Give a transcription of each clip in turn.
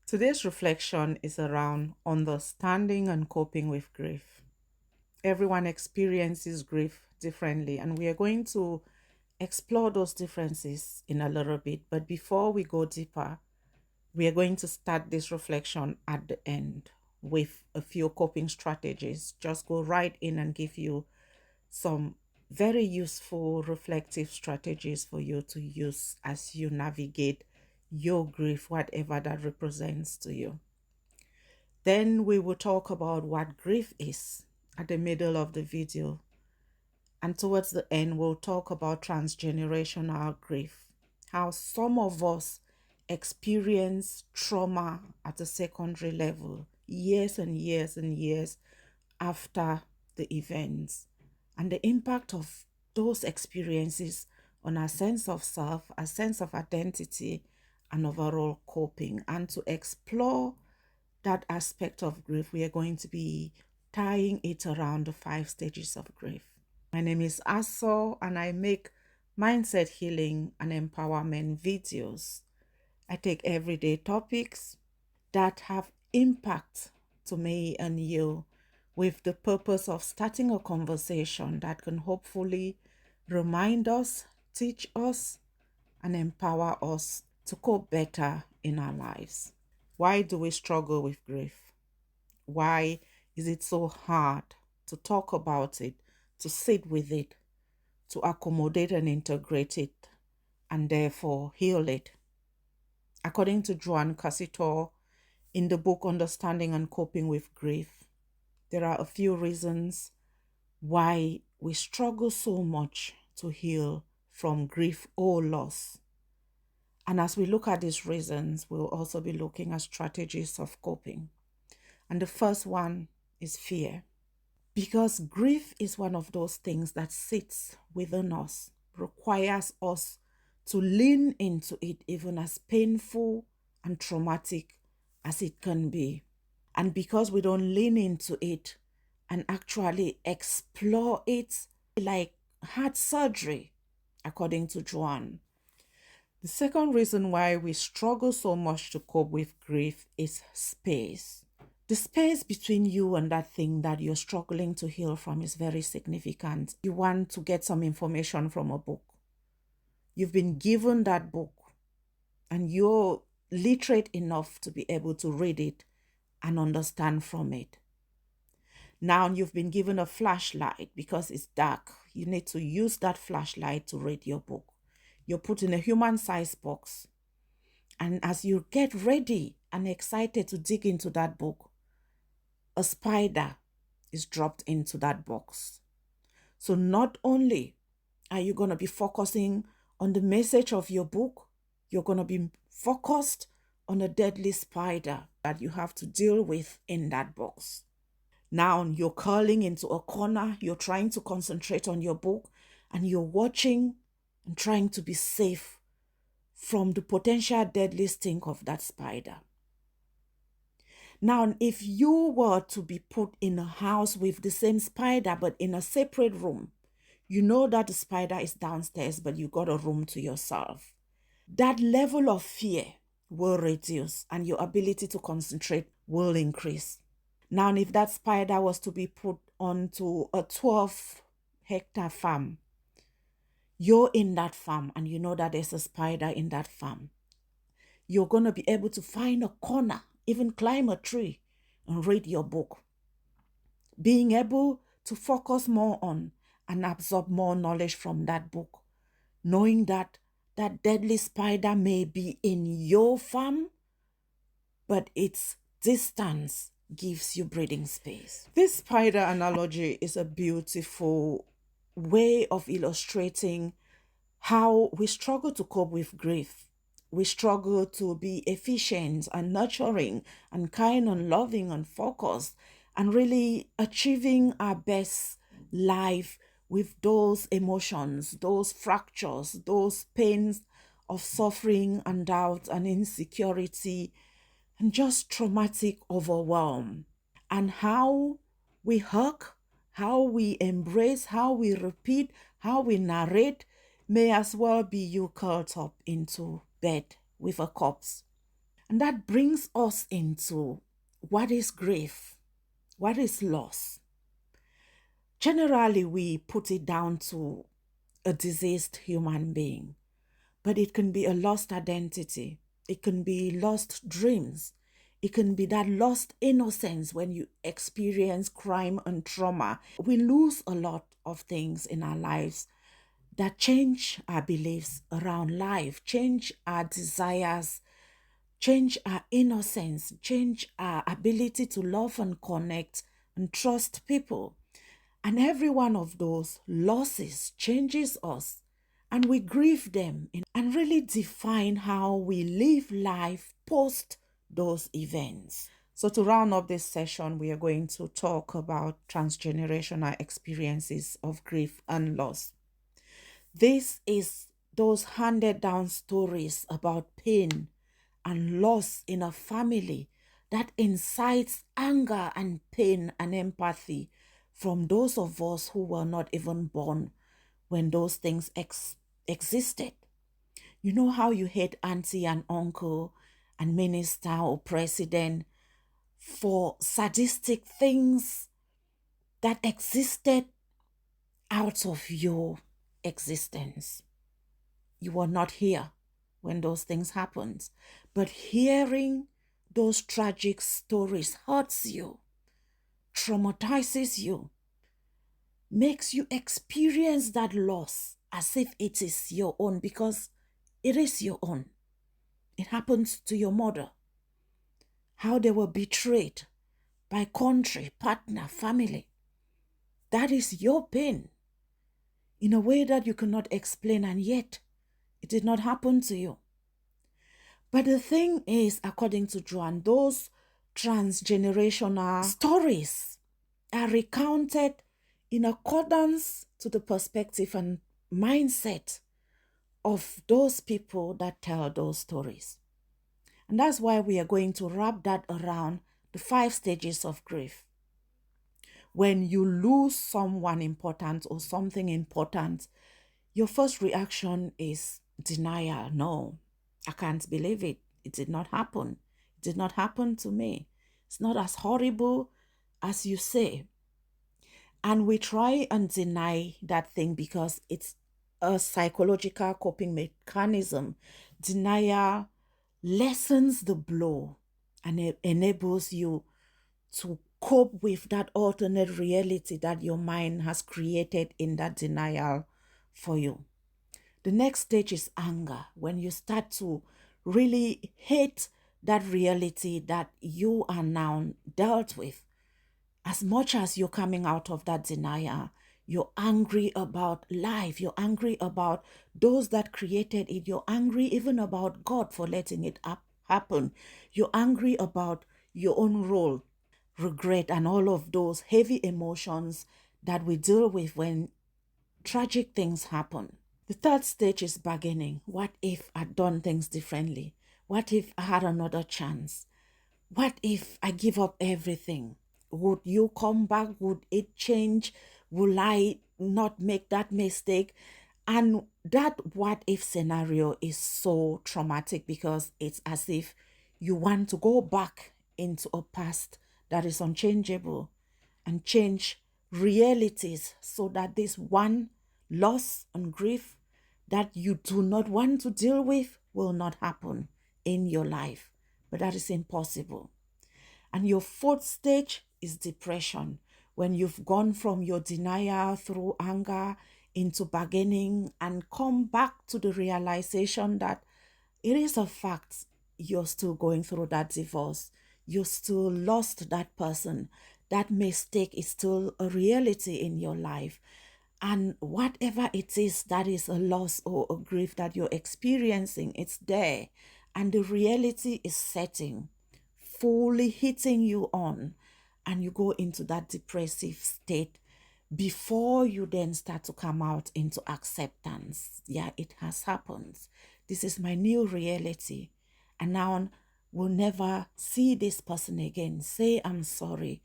Today's reflection is around understanding and coping with grief. Everyone experiences grief differently, and we are going to explore those differences in a little bit. But before we go deeper, we are going to start this reflection at the end with a few coping strategies. Just go right in and give you some very useful reflective strategies for you to use as you navigate your grief, whatever that represents to you. Then we will talk about what grief is at the middle of the video. And towards the end, we'll talk about transgenerational grief, how some of us experience trauma at a secondary level, years and years and years after the events, and the impact of those experiences on our sense of self, our sense of identity, and overall coping. And to explore that aspect of grief, we are going to be tying it around the 5 stages of grief. My name is Aso, and I make mindset healing and empowerment videos. I take everyday topics that have impact to me and you with the purpose of starting a conversation that can hopefully remind us, teach us, and empower us to cope better in our lives. Why do we struggle with grief? Why is it so hard to talk about it, to sit with it, to accommodate and integrate it, and therefore heal it? According to Joan Cassitor, in the book Understanding and Coping with Grief, there are a few reasons why we struggle so much to heal from grief or loss. And as we look at these reasons, we'll also be looking at strategies of coping. And the first one is fear. Because grief is one of those things that sits within us, requires us to lean into it, even as painful and traumatic as it can be. And because we don't lean into it and actually explore it like heart surgery, according to Joanne. The second reason why we struggle so much to cope with grief is space. The space between you and that thing that you're struggling to heal from is very significant. You want to get some information from a book. You've been given that book and you're literate enough to be able to read it and understand from it. Now you've been given a flashlight because it's dark. You need to use that flashlight to read your book. You're put in a human-sized box. And as you get ready and excited to dig into that book, a spider is dropped into that box. So not only are you going to be focusing on the message of your book, you're going to be focused on a deadly spider that you have to deal with in that box. Now you're curling into a corner, you're trying to concentrate on your book, and you're watching and trying to be safe from the potential deadly sting of that spider. Now, if you were to be put in a house with the same spider, but in a separate room, you know that the spider is downstairs, but you got a room to yourself. That level of fear will reduce and your ability to concentrate will increase. Now, if that spider was to be put onto a 12-hectare farm, you're in that farm and you know that there's a spider in that farm. You're going to be able to find a corner, even climb a tree and read your book. Being able to focus more on and absorb more knowledge from that book, knowing that that deadly spider may be in your farm, but its distance gives you breathing space. This spider analogy is a beautiful way of illustrating how we struggle to cope with grief. We struggle to be efficient and nurturing and kind and loving and focused and really achieving our best life with those emotions, those fractures, those pains of suffering and doubt and insecurity and just traumatic overwhelm. And how we hug, how we embrace, how we repeat, how we narrate may as well be you curled up into bed with a corpse. And that brings us into what is grief, what is loss. Generally, we put it down to a diseased human being, but it can be a lost identity. It can be lost dreams. It can be that lost innocence when you experience crime and trauma. We lose a lot of things in our lives that change our beliefs around life, change our desires, change our innocence, change our ability to love and connect and trust people. And every one of those losses changes us, and we grieve them and really define how we live life post those events. So, to round up this session, we are going to talk about transgenerational experiences of grief and loss. This is those handed down stories about pain and loss in a family that incites anger and pain and empathy from those of us who were not even born when those things existed. You know how you hate auntie and uncle and minister or president for sadistic things that existed out of your existence. You were not here when those things happened. But hearing those tragic stories hurts you, traumatizes you, makes you experience that loss as if it is your own, because it is your own. It happens to your mother. How they were betrayed by country, partner, family. That is your pain in a way that you cannot explain, and yet it did not happen to you. But the thing is, according to Joan, those transgenerational stories are recounted in accordance to the perspective and mindset of those people that tell those stories. And that's why we are going to wrap that around the 5 stages of grief. When you lose someone important or something important, your first reaction is denial. No, I can't believe it. It did not happen. It did not happen to me. It's not as horrible as you say. And we try and deny that thing because it's a psychological coping mechanism. Denial lessens the blow and it enables you to cope with that alternate reality that your mind has created in that denial for you. The next stage is anger, when you start to really hate that reality that you are now dealt with. As much as you're coming out of that denial, you're angry about life, you're angry about those that created it, you're angry even about God for letting it happen, you're angry about your own role, regret, and all of those heavy emotions that we deal with when tragic things happen. The third stage is bargaining. What if I'd done things differently? What if I had another chance? What if I give up everything? Would you come back? Would it change? Will I not make that mistake? And that what if scenario is so traumatic because it's as if you want to go back into a past that is unchangeable and change realities so that this one loss and grief that you do not want to deal with will not happen in your life. But that is impossible. And your fourth stage is depression, when you've gone from your denial through anger into bargaining and come back to the realization that it is a fact you're still going through that divorce. You still lost that person. That mistake is still a reality in your life. And whatever it is that is a loss or a grief that you're experiencing, it's there. And the reality is setting, fully hitting you on. And you go into that depressive state before you then start to come out into acceptance. Yeah, it has happened. This is my new reality. And now we'll never see this person again. Say, I'm sorry.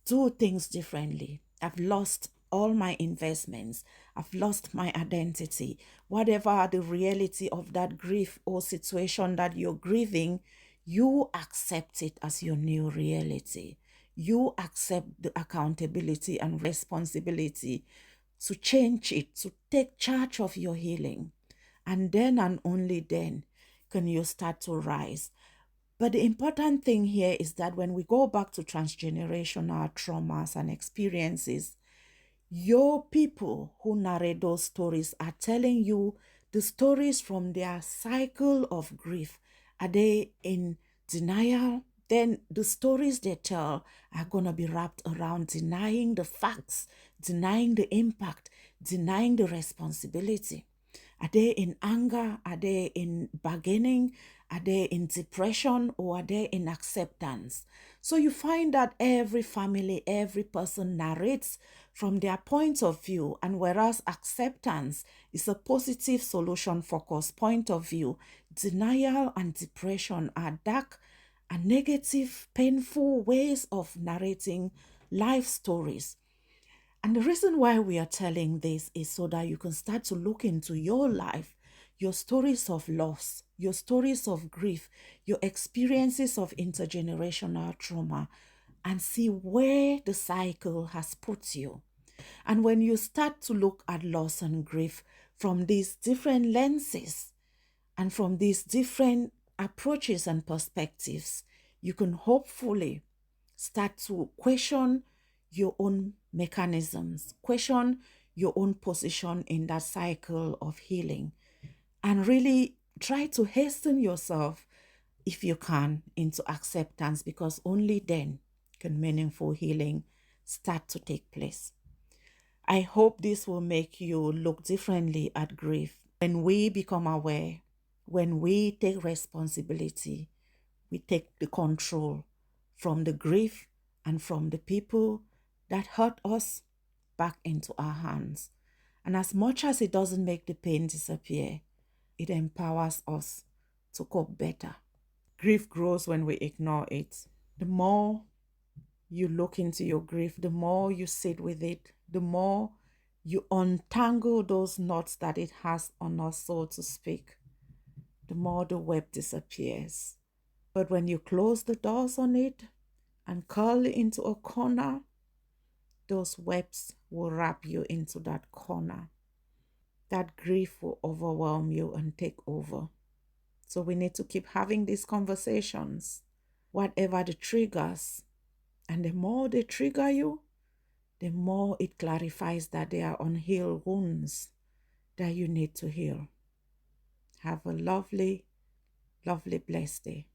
Do things differently. I've lost all my investments. I've lost my identity. Whatever the reality of that grief or situation that you're grieving, you accept it as your new reality. You accept the accountability and responsibility to change it, to take charge of your healing. And then and only then can you start to rise. But the important thing here is that when we go back to transgenerational traumas and experiences, your people who narrate those stories are telling you the stories from their cycle of grief. Are they in denial? Then the stories they tell are going to be wrapped around denying the facts, denying the impact, denying the responsibility. Are they in anger? Are they in bargaining? Are they in depression, or are they in acceptance? So you find that every family, every person narrates from their point of view, and whereas acceptance is a positive solution focused point of view, denial and depression are dark and negative, painful ways of narrating life stories. And the reason why we are telling this is so that you can start to look into your life, your stories of loss, your stories of grief, your experiences of intergenerational trauma, and see where the cycle has put you. And when you start to look at loss and grief from these different lenses and from these different approaches and perspectives, you can hopefully start to question your own mechanisms, question your own position in that cycle of healing, and really try to hasten yourself, if you can, into acceptance, because only then can meaningful healing start to take place. I hope this will make you look differently at grief. When we become aware, when we take responsibility, we take the control from the grief and from the people that hurt us back into our hands. And as much as it doesn't make the pain disappear, it empowers us to cope better. Grief grows when we ignore it. The more you look into your grief, the more you sit with it, the more you untangle those knots that it has on us, so to speak, the more the web disappears. But when you close the doors on it and curl into a corner, those webs will wrap you into that corner. That grief will overwhelm you and take over. So we need to keep having these conversations, whatever the triggers. And the more they trigger you, the more it clarifies that they are unhealed wounds that you need to heal. Have a lovely, lovely, blessed day.